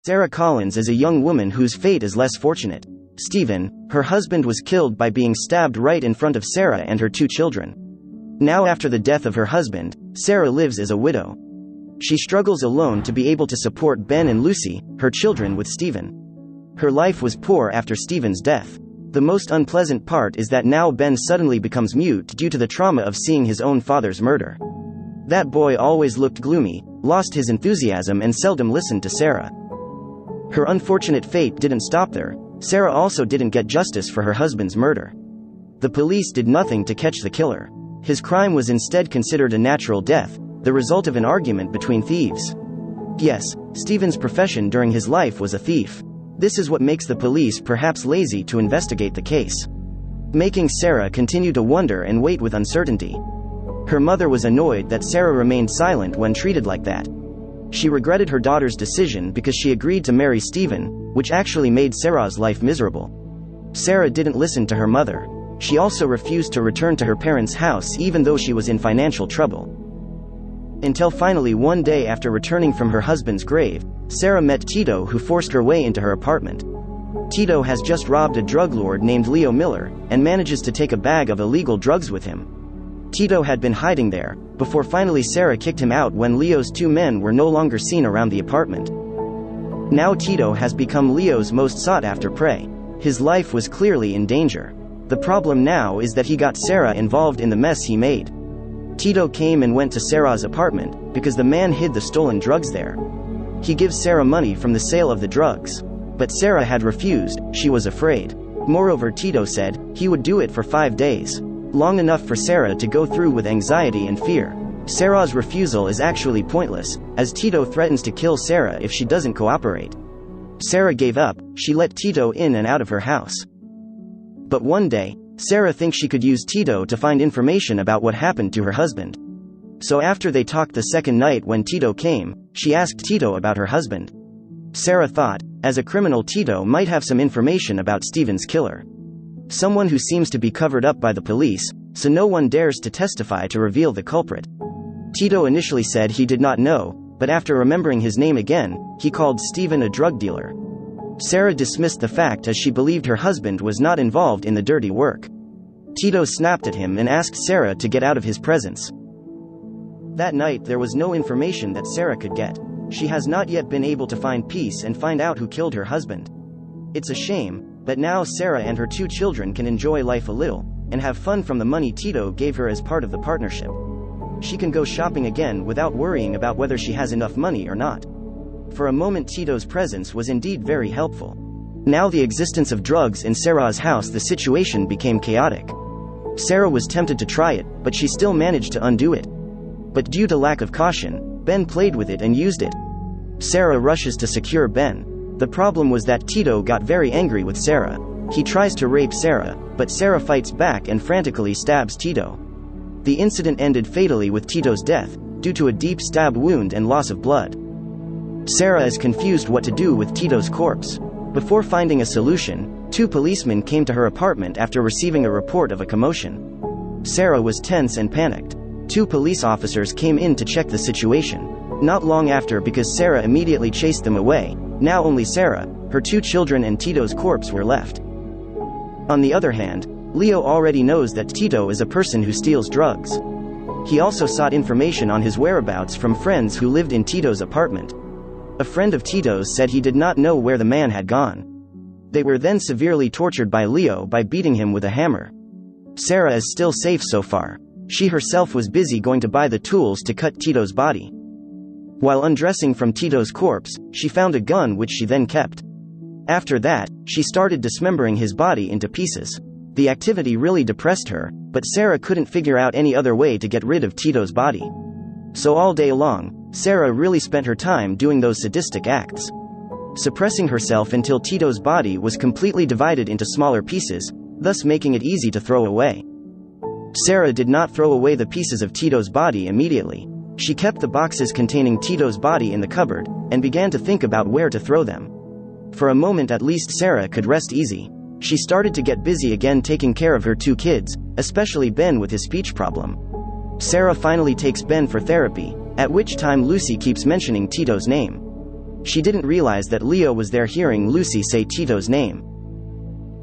Sarah Collins is a young woman whose fate is less fortunate. Stephen, her husband, was killed by being stabbed right in front of Sarah and her 2 children. Now, after the death of her husband, Sarah lives as a widow. She struggles alone to be able to support Ben and Lucy, her children, with Stephen. Her life was poor after Stephen's death. The most unpleasant part is that now Ben suddenly becomes mute due to the trauma of seeing his own father's murder. That boy always looked gloomy, lost his enthusiasm, and seldom listened to Sarah. Her unfortunate fate didn't stop there. Sarah also didn't get justice for her husband's murder. The police did nothing to catch the killer. His crime was instead considered a natural death, the result of an argument between thieves. Yes, Stephen's profession during his life was a thief. This is what makes the police perhaps lazy to investigate the case, making Sarah continue to wonder and wait with uncertainty. Her mother was annoyed that Sarah remained silent when treated like that. She regretted her daughter's decision because she agreed to marry Stephen, which actually made Sarah's life miserable. Sarah didn't listen to her mother. She also refused to return to her parents' house even though she was in financial trouble. Until finally one day, after returning from her husband's grave, Sarah met Tito, who forced her way into her apartment. Tito has just robbed a drug lord named Leo Miller, and manages to take a bag of illegal drugs with him. Tito had been hiding there, before finally Sarah kicked him out when Leo's 2 men were no longer seen around the apartment. Now Tito has become Leo's most sought-after prey. His life was clearly in danger. The problem now is that he got Sarah involved in the mess he made. Tito came and went to Sarah's apartment, because the man hid the stolen drugs there. He gives Sarah money from the sale of the drugs. But Sarah had refused, she was afraid. Moreover, Tito said he would do it for 5 days. Long enough for Sarah to go through with anxiety and fear. Sarah's refusal is actually pointless, as Tito threatens to kill Sarah if she doesn't cooperate. Sarah gave up. She let Tito in and out of her house. But one day, Sarah thinks she could use Tito to find information about what happened to her husband. So after they talked the second night when Tito came, she asked Tito about her husband. Sarah thought, as a criminal, Tito might have some information about Stephen's killer. Someone who seems to be covered up by the police, so no one dares to testify to reveal the culprit. Tito initially said he did not know, but after remembering his name again, he called Stephen a drug dealer. Sarah dismissed the fact as she believed her husband was not involved in the dirty work. Tito snapped at him and asked Sarah to get out of his presence. That night there was no information that Sarah could get. She has not yet been able to find peace and find out who killed her husband. It's a shame, but now Sarah and her 2 children can enjoy life a little, and have fun from the money Tito gave her as part of the partnership. She can go shopping again without worrying about whether she has enough money or not. For a moment Tito's presence was indeed very helpful. Now the existence of drugs in Sarah's house, the situation became chaotic. Sarah was tempted to try it, but she still managed to undo it. But due to lack of caution, Ben played with it and used it. Sarah rushes to secure Ben. The problem was that Tito got very angry with Sarah. He tries to rape Sarah, but Sarah fights back and frantically stabs Tito. The incident ended fatally with Tito's death, due to a deep stab wound and loss of blood. Sarah is confused what to do with Tito's corpse. Before finding a solution, 2 policemen came to her apartment after receiving a report of a commotion. Sarah was tense and panicked. 2 police officers came in to check the situation. Not long after, because Sarah immediately chased them away, now only Sarah, her 2 children and Tito's corpse were left. On the other hand, Leo already knows that Tito is a person who steals drugs. He also sought information on his whereabouts from friends who lived in Tito's apartment. A friend of Tito's said he did not know where the man had gone. They were then severely tortured by Leo by beating him with a hammer. Sarah is still safe so far. She herself was busy going to buy the tools to cut Tito's body. While undressing from Tito's corpse, she found a gun which she then kept. After that, she started dismembering his body into pieces. The activity really depressed her, but Sarah couldn't figure out any other way to get rid of Tito's body. So all day long, Sarah really spent her time doing those sadistic acts, suppressing herself until Tito's body was completely divided into smaller pieces, thus making it easy to throw away. Sarah did not throw away the pieces of Tito's body immediately. She kept the boxes containing Tito's body in the cupboard, and began to think about where to throw them. For a moment at least Sarah could rest easy. She started to get busy again taking care of her 2 kids, especially Ben with his speech problem. Sarah finally takes Ben for therapy, at which time Lucy keeps mentioning Tito's name. She didn't realize that Leo was there hearing Lucy say Tito's name.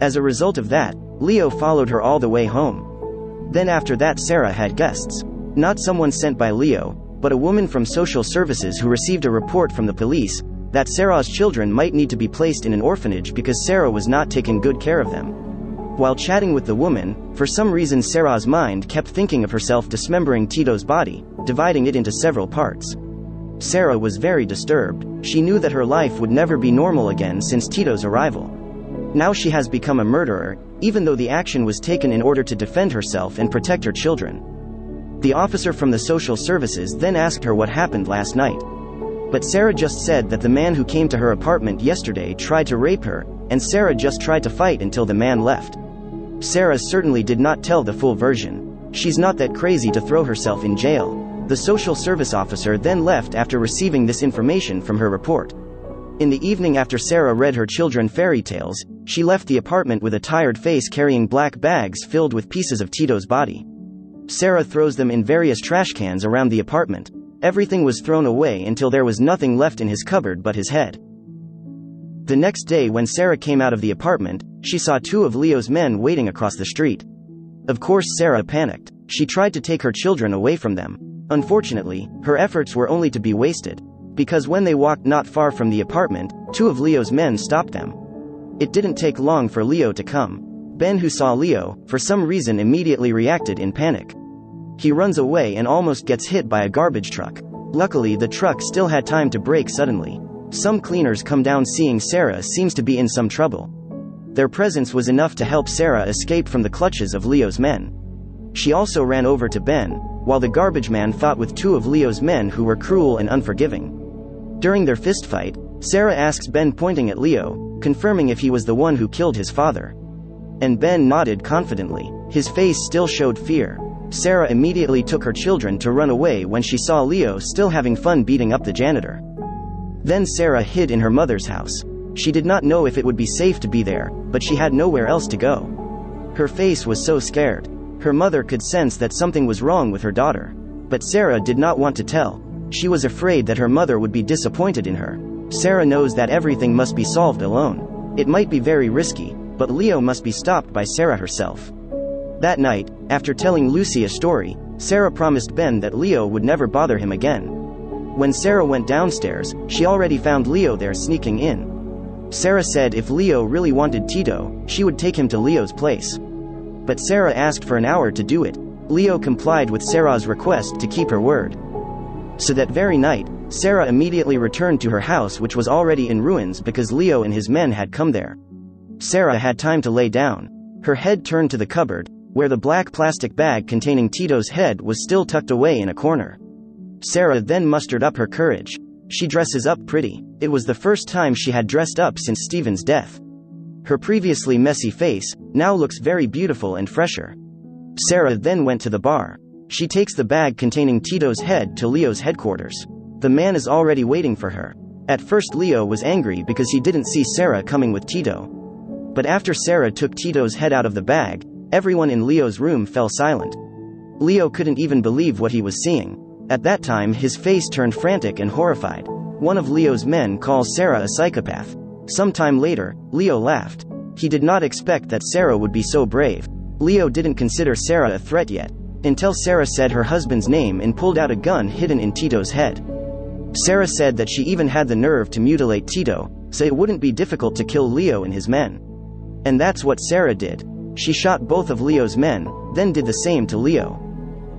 As a result of that, Leo followed her all the way home. Then after that, Sarah had guests. Not someone sent by Leo, but a woman from social services who received a report from the police that Sarah's children might need to be placed in an orphanage because Sarah was not taking good care of them. While chatting with the woman, for some reason Sarah's mind kept thinking of herself dismembering Tito's body, dividing it into several parts. Sarah was very disturbed. She knew that her life would never be normal again since Tito's arrival. Now she has become a murderer, even though the action was taken in order to defend herself and protect her children. The officer from the social services then asked her what happened last night. But Sarah just said that the man who came to her apartment yesterday tried to rape her, and Sarah just tried to fight until the man left. Sarah certainly did not tell the full version. She's not that crazy to throw herself in jail. The social service officer then left after receiving this information from her report. In the evening after Sarah read her children fairy tales, she left the apartment with a tired face carrying black bags filled with pieces of Tito's body. Sarah throws them in various trash cans around the apartment. Everything was thrown away until there was nothing left in his cupboard but his head. The next day when Sarah came out of the apartment, she saw two of Leo's men waiting across the street. Of course Sarah panicked. She tried to take her children away from them. Unfortunately, her efforts were only to be wasted. Because when they walked not far from the apartment, two of Leo's men stopped them. It didn't take long for Leo to come. Ben, who saw Leo, for some reason immediately reacted in panic. He runs away and almost gets hit by a garbage truck. Luckily the truck still had time to brake suddenly. Some cleaners come down seeing Sarah seems to be in some trouble. Their presence was enough to help Sarah escape from the clutches of Leo's men. She also ran over to Ben, while the garbage man fought with two of Leo's men who were cruel and unforgiving. During their fistfight, Sarah asks Ben, pointing at Leo, confirming if he was the one who killed his father. And Ben nodded confidently. His face still showed fear. Sarah immediately took her children to run away when she saw Leo still having fun beating up the janitor. Then Sarah hid in her mother's house. She did not know if it would be safe to be there, but she had nowhere else to go. Her face was so scared. Her mother could sense that something was wrong with her daughter. But Sarah did not want to tell. She was afraid that her mother would be disappointed in her. Sarah knows that everything must be solved alone. It might be very risky, but Leo must be stopped by Sarah herself. That night, after telling Lucy a story, Sarah promised Ben that Leo would never bother him again. When Sarah went downstairs, she already found Leo there sneaking in. Sarah said if Leo really wanted Tito, she would take him to Leo's place. But Sarah asked for an hour to do it. Leo complied with Sarah's request to keep her word. So that very night, Sarah immediately returned to her house, which was already in ruins because Leo and his men had come there. Sarah had time to lay down. Her head turned to the cupboard, where the black plastic bag containing Tito's head was still tucked away in a corner. Sarah then mustered up her courage. She dresses up pretty. It was the first time she had dressed up since Steven's death. Her previously messy face now looks very beautiful and fresher. Sarah then went to the bar. She takes the bag containing Tito's head to Leo's headquarters. The man is already waiting for her. At first Leo was angry because he didn't see Sarah coming with Tito. But after Sarah took Tito's head out of the bag, everyone in Leo's room fell silent. Leo couldn't even believe what he was seeing. At that time his face turned frantic and horrified. One of Leo's men calls Sarah a psychopath. Sometime later, Leo laughed. He did not expect that Sarah would be so brave. Leo didn't consider Sarah a threat yet, until Sarah said her husband's name and pulled out a gun hidden in Tito's head. Sarah said that she even had the nerve to mutilate Tito, so it wouldn't be difficult to kill Leo and his men. And that's what Sarah did. She shot both of Leo's men, then did the same to Leo.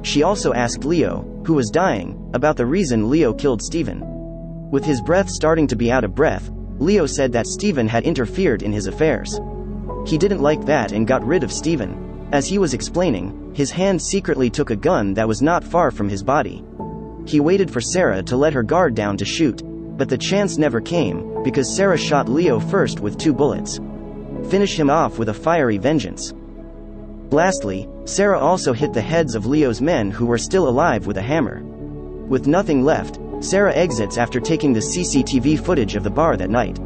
She also asked Leo, who was dying, about the reason Leo killed Steven. With his breath starting to be out of breath, Leo said that Steven had interfered in his affairs. He didn't like that and got rid of Steven. As he was explaining, his hand secretly took a gun that was not far from his body. He waited for Sarah to let her guard down to shoot, but the chance never came, because Sarah shot Leo first with 2 bullets. Finish him off with a fiery vengeance. Lastly, Sarah also hit the heads of Leo's men who were still alive with a hammer. With nothing left, Sarah exits after taking the CCTV footage of the bar that night.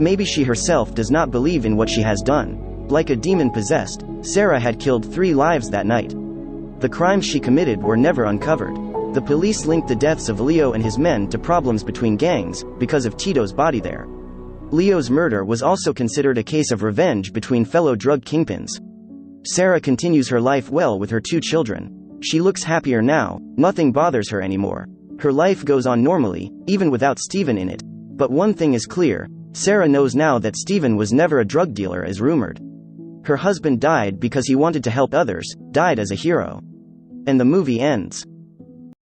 Maybe she herself does not believe in what she has done. Like a demon possessed, Sarah had killed 3 lives that night. The crimes she committed were never uncovered. The police linked the deaths of Leo and his men to problems between gangs, because of Tito's body there. Leo's murder was also considered a case of revenge between fellow drug kingpins. Sarah continues her life well with her 2 children. She looks happier now, nothing bothers her anymore. Her life goes on normally, even without Steven in it. But one thing is clear, Sarah knows now that Steven was never a drug dealer as rumored. Her husband died because he wanted to help others, died as a hero. And the movie ends.